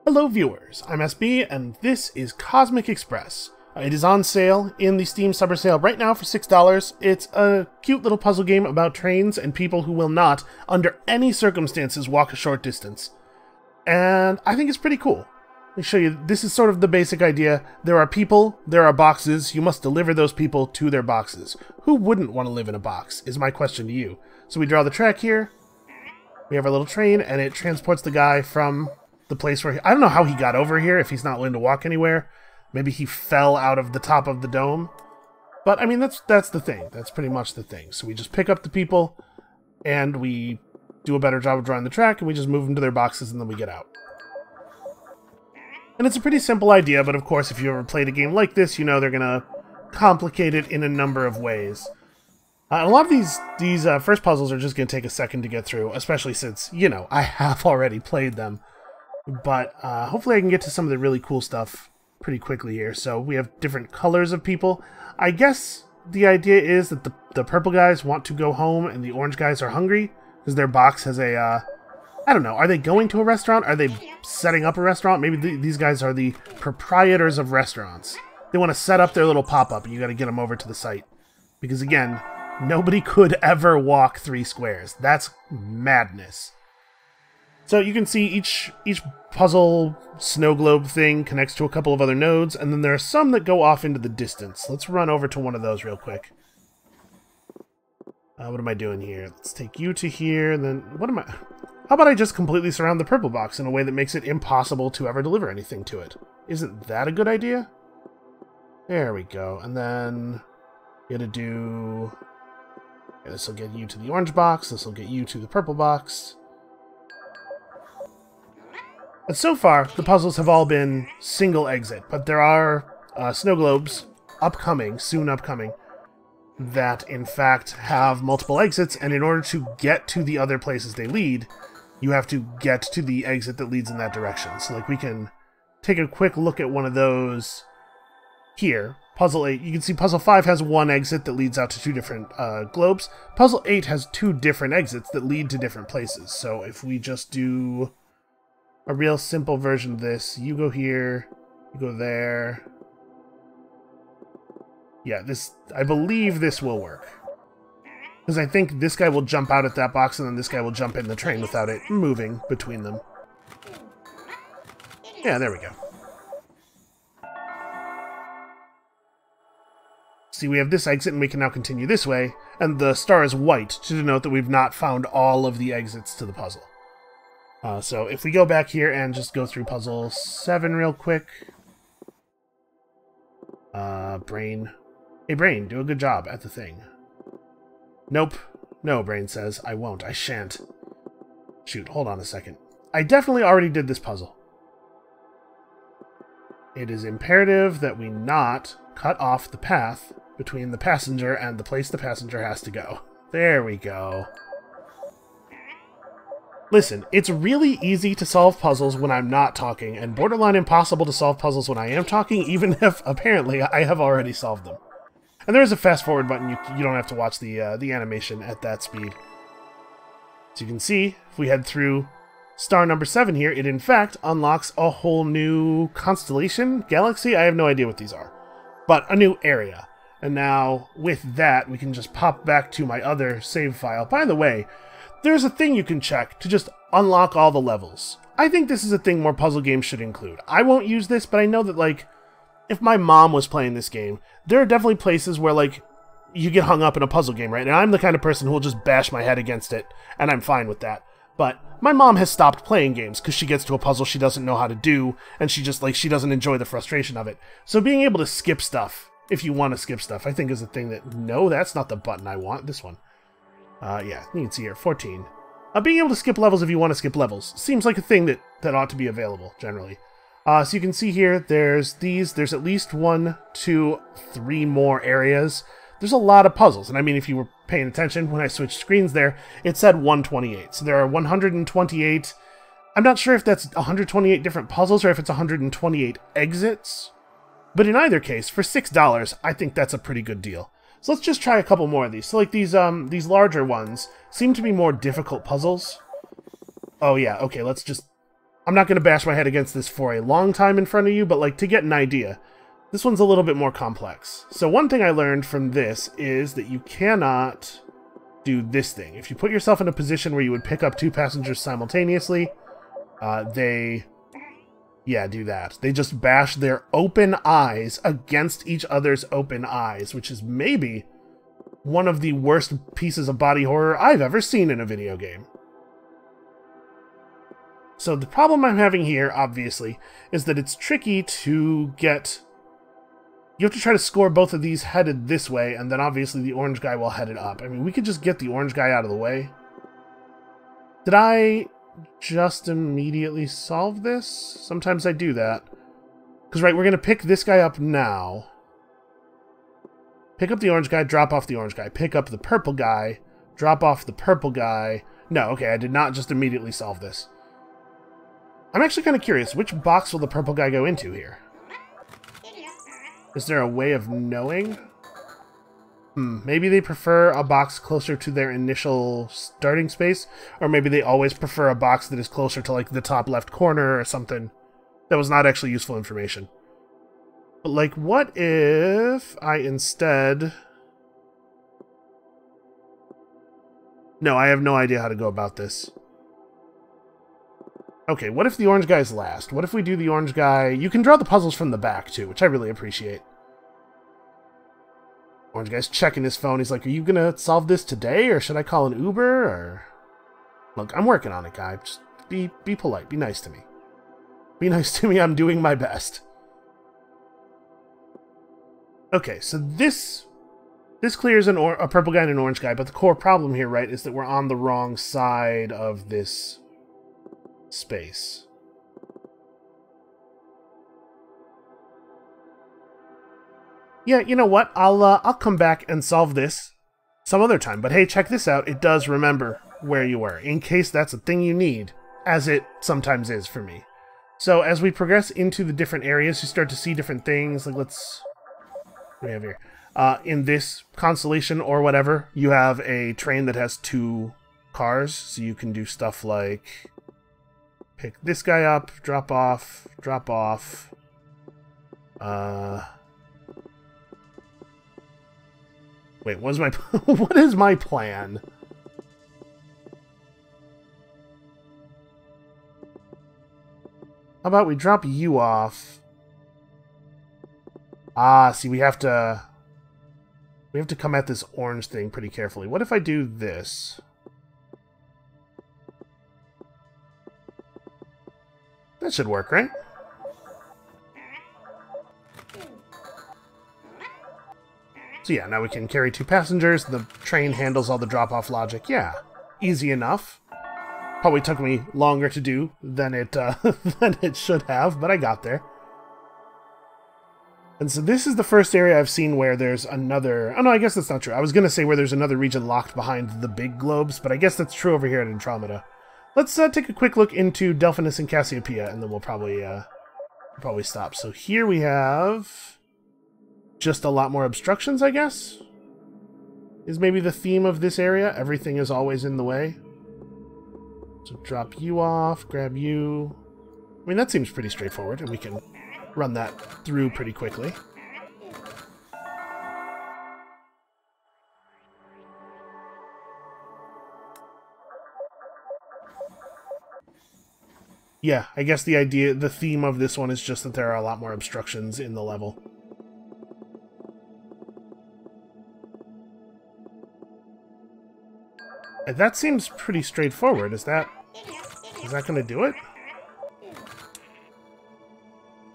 Hello viewers, I'm SB, and this is Cosmic Express. It is on sale in the Steam Summer Sale right now for $6. It's a cute little puzzle game about trains and people who will not, under any circumstances, walk a short distance. And I think it's pretty cool. Let me show you, this is sort of the basic idea. There are people, there are boxes, you must deliver those people to their boxes. Who wouldn't want to live in a box, is my question to you. So we draw the track here, we have our little train, and it transports the guy from the place where I don't know how he got over here if he's not willing to walk anywhere. Maybe he fell out of the top of the dome. But I mean, that's the thing. That's pretty much the thing. So we just pick up the people and we do a better job of drawing the track and we just move them to their boxes and then we get out. And it's a pretty simple idea, but of course if you ever played a game like this, you know they're gonna complicate it in a number of ways. A lot of these first puzzles are just gonna take a second to get through, especially since, you know, I have already played them. But hopefully I can get to some of the really cool stuff pretty quickly here. So we have different colors of people. I guess the idea is that the purple guys want to go home and the orange guys are hungry because their box has a, I don't know, are they going to a restaurant? Are they setting up a restaurant? Maybe these guys are the proprietors of restaurants. They want to set up their little pop-up and you got to get them over to the site. Because again, nobody could ever walk 3 squares. That's madness. So you can see each puzzle snow globe thing connects to a couple of other nodes, and then there are some that go off into the distance. Let's run over to one of those real quick. What am I doing here? Let's take you to here, and then what am I... How about I just completely surround the purple box in a way that makes it impossible to ever deliver anything to it? Isn't that a good idea? There we go. And then you gotta do... Yeah, this will get you to the orange box, this will get you to the purple box. And so far, the puzzles have all been single exit, but there are snow globes soon upcoming, that in fact have multiple exits, and in order to get to the other places they lead, you have to get to the exit that leads in that direction. So like we can take a quick look at one of those here. Puzzle 8, you can see Puzzle 5 has one exit that leads out to 2 different globes. Puzzle 8 has 2 different exits that lead to different places. So if we just do a real simple version of this. You go here, you go there. Yeah, I believe this will work. Because I think this guy will jump out at that box and then this guy will jump in the train without it moving between them. Yeah, there we go. See, we have this exit and we can now continue this way, and the star is white to denote that we've not found all of the exits to the puzzle. So if we go back here and just go through puzzle 7 real quick. Brain. Hey, Brain, do a good job at the thing. Nope. No, Brain says. I won't. I shan't. Shoot, hold on a second. I definitely already did this puzzle. It is imperative that we not cut off the path between the passenger and the place the passenger has to go. There we go. Listen, it's really easy to solve puzzles when I'm not talking, and borderline impossible to solve puzzles when I am talking, even if, apparently, I have already solved them. And there is a fast-forward button, you don't have to watch the animation at that speed. So you can see, if we head through star number 7 here, it in fact unlocks a whole new constellation? Galaxy? I have no idea what these are. But a new area. And now, with that, we can just pop back to my other save file. By the way, there's a thing you can check to just unlock all the levels. I think this is a thing more puzzle games should include. I won't use this, but I know that, like, if my mom was playing this game, there are definitely places where, like, you get hung up in a puzzle game, right? And I'm the kind of person who will just bash my head against it, and I'm fine with that. But my mom has stopped playing games because she gets to a puzzle she doesn't know how to do, and she just, like, she doesn't enjoy the frustration of it. So being able to skip stuff, if you want to skip stuff, I think is a thing that, no, that's not the button I want, this one. Yeah, you can see here, 14. Being able to skip levels if you want to skip levels seems like a thing that ought to be available, generally. So you can see here, there's at least 1, 2, 3 more areas. There's a lot of puzzles, and I mean, if you were paying attention, when I switched screens there, it said 128. So there are 128, I'm not sure if that's 128 different puzzles or if it's 128 exits, but in either case, for $6, I think that's a pretty good deal. So let's just try a couple more of these. So like these larger ones seem to be more difficult puzzles. Oh yeah, okay, let's just... I'm not going to bash my head against this for a long time in front of you, but like to get an idea, this one's a little bit more complex. So one thing I learned from this is that you cannot do this thing. If you put yourself in a position where you would pick up 2 passengers simultaneously, they do that. They just bash their open eyes against each other's open eyes, which is maybe one of the worst pieces of body horror I've ever seen in a video game. So the problem I'm having here, obviously, is that it's tricky to get... You have to try to score both of these headed this way, and then obviously the orange guy will head it up. I mean, we could just get the orange guy out of the way. Did I just immediately solve this? Sometimes I do that. Because, right, we're going to pick this guy up now. Pick up the orange guy, drop off the orange guy. Pick up the purple guy, drop off the purple guy. No, okay, I did not just immediately solve this. I'm actually kind of curious, which box will the purple guy go into here? Is there a way of knowing? Maybe they prefer a box closer to their initial starting space, or maybe they always prefer a box that is closer to like the top left corner or something. That was not actually useful information. But like, what if I instead... No, I have no idea how to go about this. Okay, what if the orange guy's last? What if we do the orange guy... You can draw the puzzles from the back, too, which I really appreciate. Orange guy's checking his phone. He's like, are you gonna solve this today, or should I call an Uber, or... Look, I'm working on it, guy. Just be polite. Be nice to me. Be nice to me. I'm doing my best. Okay, so this clears a purple guy and an orange guy, but the core problem here, right, is that we're on the wrong side of this... space. Yeah, you know what? I'll come back and solve this some other time. But hey, check this out. It does remember where you were, in case that's a thing you need, as it sometimes is for me. So as we progress into the different areas, you start to see different things. Like what do we have here? In this constellation or whatever, you have a train that has 2 cars, so you can do stuff like pick this guy up, drop off. Wait, what is my plan? How about we drop you off? Ah, see, we have to come at this orange thing pretty carefully. What if I do this? That should work, right? So yeah, now we can carry 2 passengers. The train handles all the drop-off logic. Yeah, easy enough. Probably took me longer to do than it than it should have, but I got there. And so this is the first area I've seen where there's another... Oh no, I guess that's not true. I was going to say where there's another region locked behind the big globes, but I guess that's true over here at Andromeda. Let's take a quick look into Delphinus and Cassiopeia, and then we'll probably stop. So here we have just a lot more obstructions, I guess, is maybe the theme of this area. Everything is always in the way. So drop you off, grab you. I mean, that seems pretty straightforward, and we can run that through pretty quickly. Yeah, I guess the theme of this one is just that there are a lot more obstructions in the level. And that seems pretty straightforward. Is that going to do it?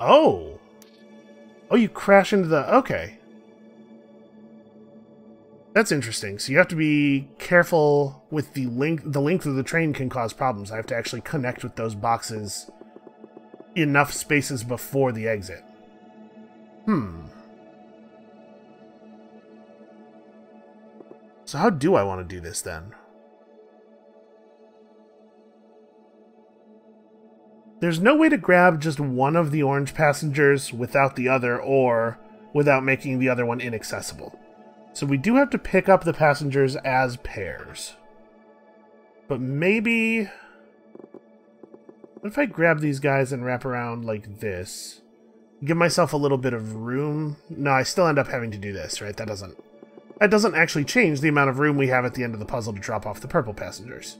Oh! Oh, you crash into the... Okay. That's interesting. So you have to be careful with the length. The length of the train can cause problems. I have to actually connect with those boxes enough spaces before the exit. So how do I want to do this then? There's no way to grab just one of the orange passengers without the other, or without making the other one inaccessible. So we do have to pick up the passengers as pairs. But maybe... What if I grab these guys and wrap around like this? Give myself a little bit of room. No, I still end up having to do this, right? That doesn't actually change the amount of room we have at the end of the puzzle to drop off the purple passengers.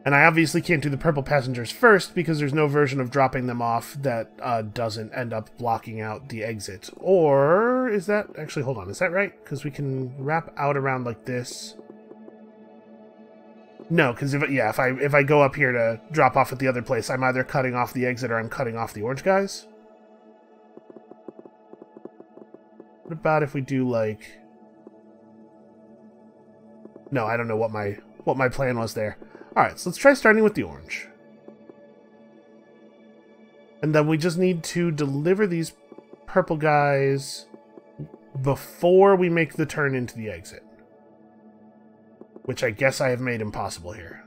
And I obviously can't do the purple passengers first because there's no version of dropping them off that doesn't end up blocking out the exit. Or is that... Actually, hold on. Is that right? Because we can wrap out around like this. No, because if I go up here to drop off at the other place, I'm either cutting off the exit or I'm cutting off the orange guys. What about if we do like... No, I don't know what my plan was there. Alright, so let's try starting with the orange. And then we just need to deliver these purple guys before we make the turn into the exit. Which I guess I have made impossible here.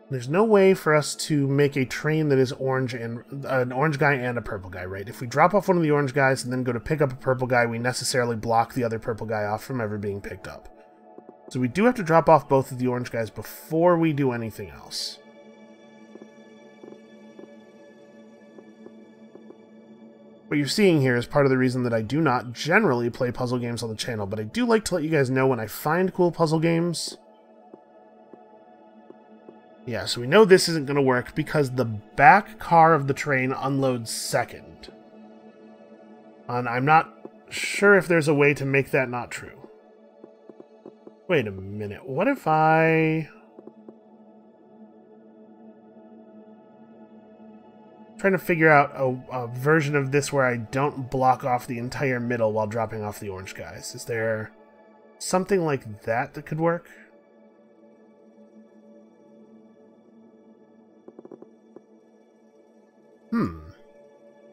There's no way for us to make a train that is orange and an orange guy and a purple guy, right? If we drop off one of the orange guys and then go to pick up a purple guy, we necessarily block the other purple guy off from ever being picked up. So we do have to drop off both of the orange guys before we do anything else. What you're seeing here is part of the reason that I do not generally play puzzle games on the channel, but I do like to let you guys know when I find cool puzzle games. Yeah, so we know this isn't going to work because the back car of the train unloads second. And I'm not sure if there's a way to make that not true. Wait a minute, what if I'm trying to figure out a version of this where I don't block off the entire middle while dropping off the orange guys. Is there something like that that could work?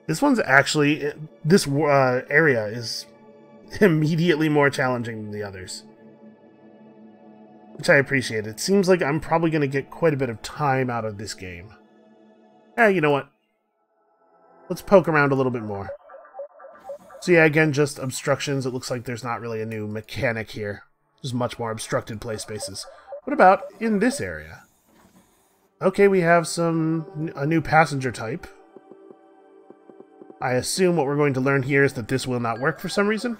This one's actually... This area is immediately more challenging than the others. Which I appreciate. It seems like I'm probably going to get quite a bit of time out of this game. You know what? Let's poke around a little bit more. So yeah, again, just obstructions. It looks like there's not really a new mechanic here. There's much more obstructed play spaces. What about in this area? Okay, we have a new passenger type. I assume what we're going to learn here is that this will not work for some reason.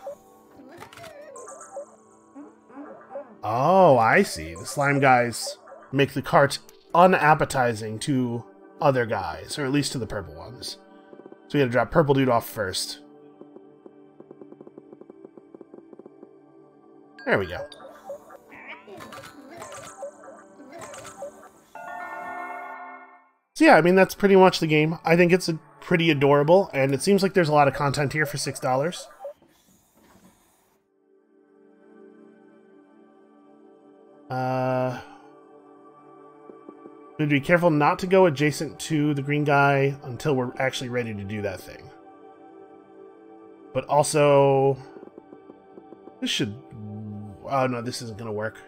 Oh, I see. The slime guys make the cart unappetizing to other guys, or at least to the purple ones. So we gotta drop purple dude off first. There we go. So yeah, I mean, that's pretty much the game. I think it's pretty adorable, and it seems like there's a lot of content here for $6. We need to be careful not to go adjacent to the green guy until we're actually ready to do that thing. But also... This should... Oh no, this isn't going to work.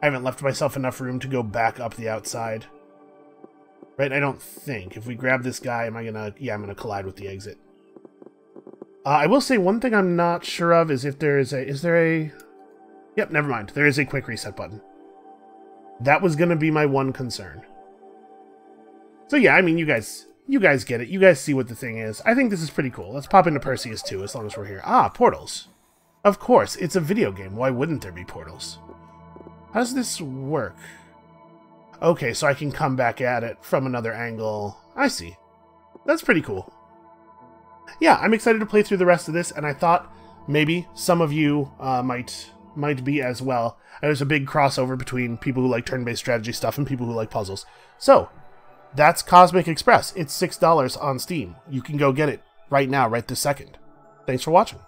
I haven't left myself enough room to go back up the outside. Right, I don't think. If we grab this guy, am I gonna... Yeah, I'm gonna collide with the exit. I will say one thing I'm not sure of is if there is a... Is there a... Yep, never mind. There is a quick reset button. That was gonna be my one concern. So yeah, I mean, you guys get it. You guys see what the thing is. I think this is pretty cool. Let's pop into Perseus too, as long as we're here. Ah, portals. Of course, it's a video game. Why wouldn't there be portals? How does this work? Okay, so I can come back at it from another angle. I see. That's pretty cool. Yeah, I'm excited to play through the rest of this, and I thought maybe some of you might be as well. There's a big crossover between people who like turn-based strategy stuff and people who like puzzles. So, that's Cosmic Express. It's $6 on Steam. You can go get it right now, right this second. Thanks for watching.